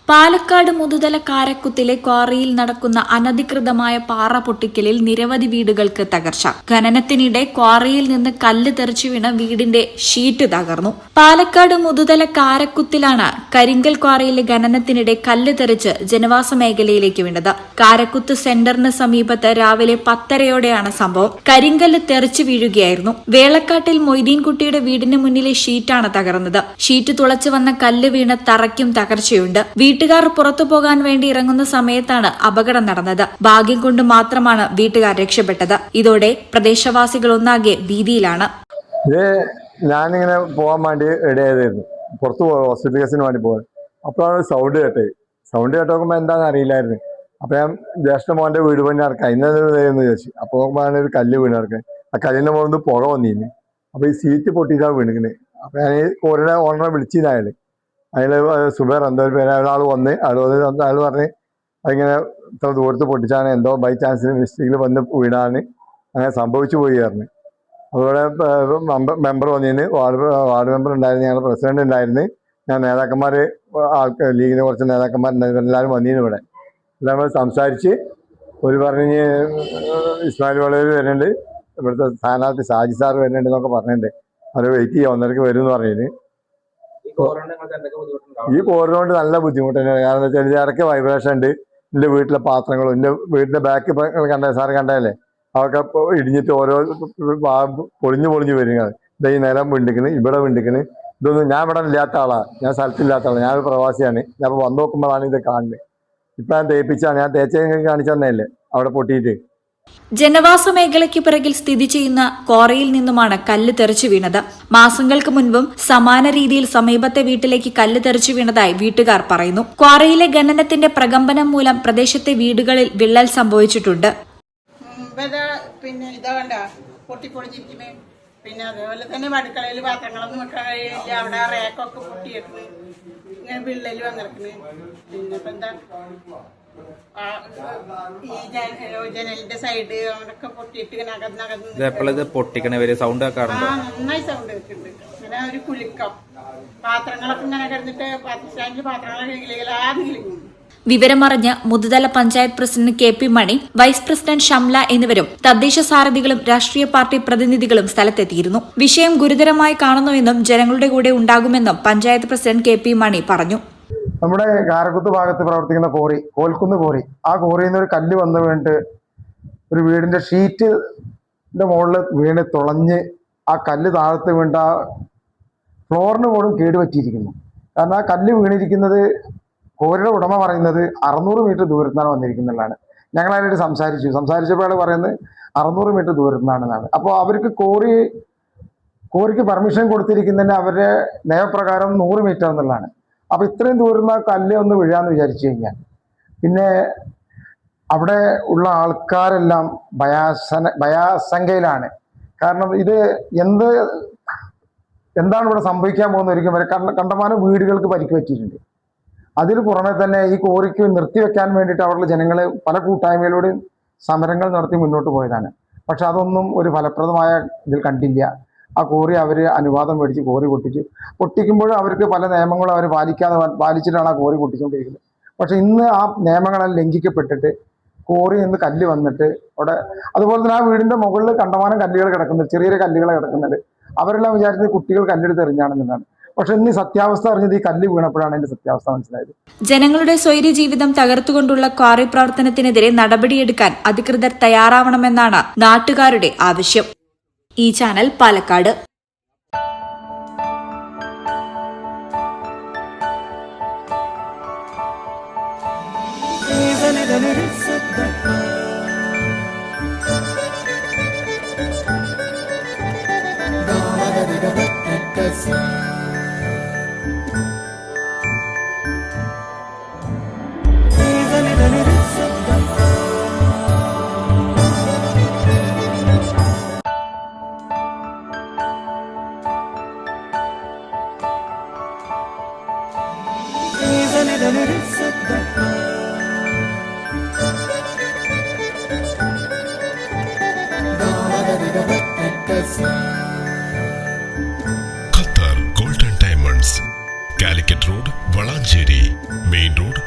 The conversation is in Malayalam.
പാലക്കാട് മുതുതല കാരക്കുത്തിലെ ക്വാറിയിൽ നടക്കുന്ന അനധികൃതമായ പാറ പൊട്ടിക്കലിൽ നിരവധി വീടുകൾക്ക് തകർച്ച. ഖനനത്തിനിടെ ക്വാറിയിൽ നിന്ന് കല്ല് തെറിച്ചു വീണ് വീടിന്റെ ഷീറ്റ് തകർന്നു. പാലക്കാട് മുതുതല കാരക്കുത്തിലാണ് കരിങ്കൽ ക്വാറിയിലെ ഖനനത്തിനിടെ കല്ല് തെറിച്ച് ജനവാസ മേഖലയിലേക്ക് വീണത്. കാരക്കുത്ത് സെന്ററിന് സമീപത്ത് രാവിലെ 10:30യോടെയാണ് സംഭവം. കരിങ്കല്ല് തെറിച്ചു വീഴുകയായിരുന്നു. വേളക്കാട്ടിൽ മൊയ്തീൻകുട്ടിയുടെ വീടിന് മുന്നിലെ ഷീറ്റാണ് തകർന്നത്. ഷീറ്റ് തുളച്ചു വന്ന കല്ല് വീണ് തറയ്ക്കും തകർച്ചയുണ്ട്. വീട്ടുകാർ പുറത്തു പോകാൻ വേണ്ടി ഇറങ്ങുന്ന സമയത്താണ് അപകടം നടന്നത്. ഭാഗ്യം കൊണ്ട് മാത്രമാണ് വീട്ടുകാർ രക്ഷപ്പെട്ടത്. ഇതോടെ പ്രദേശവാസികൾ ഒന്നാകെ ഭീതിയിലാണ്. ഞാനിങ്ങനെ പോകാൻ വേണ്ടി റെഡിയായതായിരുന്നു. പുറത്തു പോകാൻ ഹോസ്പിറ്റൽ കേസിന് വേണ്ടി പോകാൻ. അപ്പോഴാണ് സൗണ്ട് കേട്ടോക്കുമ്പോൾ എന്താണെന്ന് അറിയില്ലായിരുന്നു. അപ്പൊ ഞാൻ ജ്യേഷ്ഠ മോന്റെ വീട് പണി നടക്കാം ഇന്നെന്ന് ചോദിച്ചു. അപ്പോൾ ഒരു കല്ല് വീണ് നടക്കാൻ. ആ കല്ലിന്റെ മുകളിൽ പുക വന്നിരുന്നു. അപ്പൊ ഈ സീറ്റ് പൊട്ടിയിട്ടാണ് വീണിക്കുന്നത്. അപ്പൊ ഞാൻ കോരുടെ ഓണറെ വിളിച്ചിരുന്നു. അതിൽ സുബേർ എന്തോ പേര് ഒരാൾ വന്ന് അയാൾ പറഞ്ഞ് അതിങ്ങനെ ഇത്ര ദൂരത്ത് പൊട്ടിച്ചാണ്, എന്തോ ബൈ ചാൻസിന് മിസ്റ്റേക്കിൽ വന്ന് വീടാണ് അങ്ങനെ സംഭവിച്ചു പോയി പറഞ്ഞു. അതുപോലെ മെമ്പർ വന്നിരുന്നു, വാർഡ് മെമ്പർ ഉണ്ടായിരുന്നു, ഞങ്ങൾ പ്രസിഡന്റ് ഉണ്ടായിരുന്നു, ഞാൻ നേതാക്കന്മാർ ലീഗിന് കുറച്ച് നേതാക്കന്മാരുണ്ടായിരുന്നു, എല്ലാവരും വന്നിരുന്നു. ഇവിടെ എല്ലാവരും സംസാരിച്ച് ഒരു പറഞ്ഞ് ഇസ്മായിൽ വളയിൽ വരുന്നുണ്ട്, ഇവിടുത്തെ സ്ഥാനാർത്ഥി ഷാജി സാർ വരുന്നുണ്ട് എന്നൊക്കെ പറഞ്ഞിട്ടുണ്ട്. അവർ വെയിറ്റ് ചെയ്യാം, 1:30 വരും എന്ന് പറഞ്ഞിരുന്നു. ഈ കോറിനോണ്ട് നല്ല ബുദ്ധിമുട്ടുണ്ട്. കാരണം എന്താ വെച്ചാൽ ഇടയ്ക്ക് വൈബ്രേഷൻ ഉണ്ട്. എൻ്റെ വീട്ടിലെ പാത്രങ്ങളും എൻ്റെ വീടിൻ്റെ ബാക്ക് സാറ് കണ്ടതല്ലേ, അതൊക്കെ ഇടിഞ്ഞിട്ട് ഓരോ പൊളിഞ്ഞു വരികയാണ്. ഇതാ ഈ നിലം വിണ്ടിക്കണ്, ഇവിടെ വിണ്ടിക്കണ്. ഇതൊന്നും ഞാൻ ഇവിടെ ഇല്ലാത്ത ആളാണ്, ഞാൻ സ്ഥലത്തില്ലാത്ത ആളാണ്, ഞാനൊരു പ്രവാസിയാണ്. ഞാൻ അപ്പോൾ വന്നു നോക്കുമ്പോഴാണ് ഇത് കാണുന്നത്. ഇപ്പം ഞാൻ തേപ്പിച്ചാണ്, ഞാൻ തേച്ച കാണിച്ചു തന്നെയല്ലേ അവിടെ പൊട്ടിയിട്ട്. ജനവാസ മേഖലയ്ക്ക് പിറകിൽ സ്ഥിതി ചെയ്യുന്ന ക്വാറിയിൽ നിന്നുമാണ് കല്ല് തെറിച്ചു വീണത്. മാസങ്ങൾക്ക് മുൻപും സമാന രീതിയിൽ സമീപത്തെ വീട്ടിലേക്ക് കല്ല് തെറിച്ചു വീണതായി വീട്ടുകാർ പറയുന്നു. ക്വാറിയിലെ ഖനനത്തിന്റെ പ്രകമ്പനം മൂലം പ്രദേശത്തെ വീടുകളിൽ വിള്ളൽ സംഭവിച്ചിട്ടുണ്ട്. പിന്നെ അതേപോലെ തന്നെ അടുക്കളയിൽ പാത്രങ്ങളൊന്നും വെക്കാൻ കഴിയില്ല. അവിടെ റേക്കൊക്കെ പൊട്ടിയിട്ടുണ്ട്, ഇങ്ങനെ വിള്ളല് വന്നിരിക്കണ്. പിന്നെ ഇപ്പൊ എന്താ ഈ ജനലിന്റെ സൈഡ് അവനൊക്കെ പൊട്ടിയിട്ട് ഇങ്ങനെ അകന്നകന്ന് സൗണ്ട് നന്നായി സൗണ്ട് വെക്കുന്നുണ്ട്. ഇങ്ങനെ ഒരു കുലുക്കം, പാത്രങ്ങളൊക്കെ ഇങ്ങനെ കിടന്നിട്ട് സ്റ്റാൻഡിൽ പാത്രങ്ങളൊക്കെ കിളികളാകും. വിവരമറിഞ്ഞ് മുതുതല പഞ്ചായത്ത് പ്രസിഡന്റ് KP മണി, വൈസ് പ്രസിഡന്റ് ഷംല എന്നിവരും തദ്ദേശ സാരഥികളും രാഷ്ട്രീയ പാർട്ടി പ്രതിനിധികളും സ്ഥലത്തെത്തിയിരുന്നു. വിഷയം ഗുരുതരമായി കാണുന്നുവെന്നും ജനങ്ങളുടെ കൂടെ ഉണ്ടാകുമെന്നും പഞ്ചായത്ത് പ്രസിഡന്റ് KP മണി പറഞ്ഞു. നമ്മുടെ കാരക്കുത്ത് ഭാഗത്ത് പ്രവർത്തിക്കുന്ന കോൽക്കുന്ന് കോറി, ആ കോറിയിൽ നിന്ന് ഒരു കല്ല് വന്ന് വീണിട്ട് ഒരു വീടിന്റെ ഷീറ്റിന്റെ മുകളിൽ വീണ് തുളഞ്ഞ് ആ കല്ല് താഴത്ത് വീണ്ട ഫ്ലോറിന് പോലും കേടുപറ്റിയിരിക്കുന്നു. കാരണം ആ കല്ല് വീണിരിക്കുന്നത് കോരിയുടെ ഉടമ പറയുന്നത് 600 മീറ്റർ ദൂരത്തിനാണ് വന്നിരിക്കുന്നതാണ്. ഞങ്ങളായിട്ട് സംസാരിച്ചപ്പോൾ അയാൾ പറയുന്നത് 600 മീറ്റർ ദൂരത്തിനാണെന്നാണ്. അപ്പോൾ അവർക്ക് കോറിക്ക് പെർമിഷൻ കൊടുത്തിരിക്കുന്നതിന് അവരുടെ നിയമപ്രകാരം 100 മീറ്റർ എന്നുള്ളതാണ്. അപ്പൊ ഇത്രയും ദൂരം കല്ല് ഒന്ന് വീഴാന്ന് വിചാരിച്ചു കഴിഞ്ഞാൽ പിന്നെ അവിടെ ഉള്ള ആൾക്കാരെല്ലാം ഭയാശങ്കയിലാണ്. കാരണം ഇത് എന്താണ് ഇവിടെ സംഭവിക്കാൻ പോകുന്ന ഒരിക്കലും കണ്ടമാനം വീടുകൾക്ക് പരിക്ക് പറ്റിയിട്ടുണ്ട്. അതിന് പുറമെ തന്നെ ഈ കോറിക്ക് നിർത്തിവെക്കാൻ വേണ്ടിയിട്ട് അവിടെയുള്ള ജനങ്ങൾ പല കൂട്ടായ്മയിലൂടെയും സമരങ്ങൾ നടത്തി മുന്നോട്ട് പോയതാണ്. പക്ഷെ അതൊന്നും ഒരു ഫലപ്രദമായ ഇതിൽ കണ്ടില്ല. ആ കോറി അവർ അനുവാദം മേടിച്ച് കോറി പൊട്ടിക്കുമ്പോഴും അവർക്ക് പല നിയമങ്ങളും അവർ പാലിച്ചിട്ടാണ് ആ കോറി പൊട്ടിച്ചുകൊണ്ടിരിക്കുന്നത്. പക്ഷെ ഇന്ന് ആ നിയമങ്ങളെല്ലാം ലംഘിക്കപ്പെട്ടിട്ട് കോറി നിന്ന് കല്ല് വന്നിട്ട് അവിടെ, അതുപോലെ തന്നെ ആ വീടിന്റെ മുകളിൽ കണ്ടമാനം കല്ലുകൾ കിടക്കുന്നുണ്ട്, ചെറിയ കല്ലുകൾ കിടക്കുന്നുണ്ട്. അവരെല്ലാം വിചാരിച്ചത് കുട്ടികൾ കല്ലെടുത്ത് എറിഞ്ഞാണെന്നുള്ളതാണ്. പക്ഷെ ഇന്ന് സത്യാവസ്ഥ അറിഞ്ഞത് ഈ കല്ല് വീണപ്പോഴാണ് അതിന്റെ സത്യാവസ്ഥ മനസ്സിലായത്. ജനങ്ങളുടെ സ്വൈര്യ ജീവിതം തകർത്തുകൊണ്ടുള്ള ക്വാറി പ്രവർത്തനത്തിനെതിരെ നടപടിയെടുക്കാൻ അധികൃതർ തയ്യാറാവണമെന്നാണ് നാട്ടുകാരുടെ ആവശ്യം. ഈ channel Palakkad. Qatar golden diamonds, Calicut road, Valanchery main road,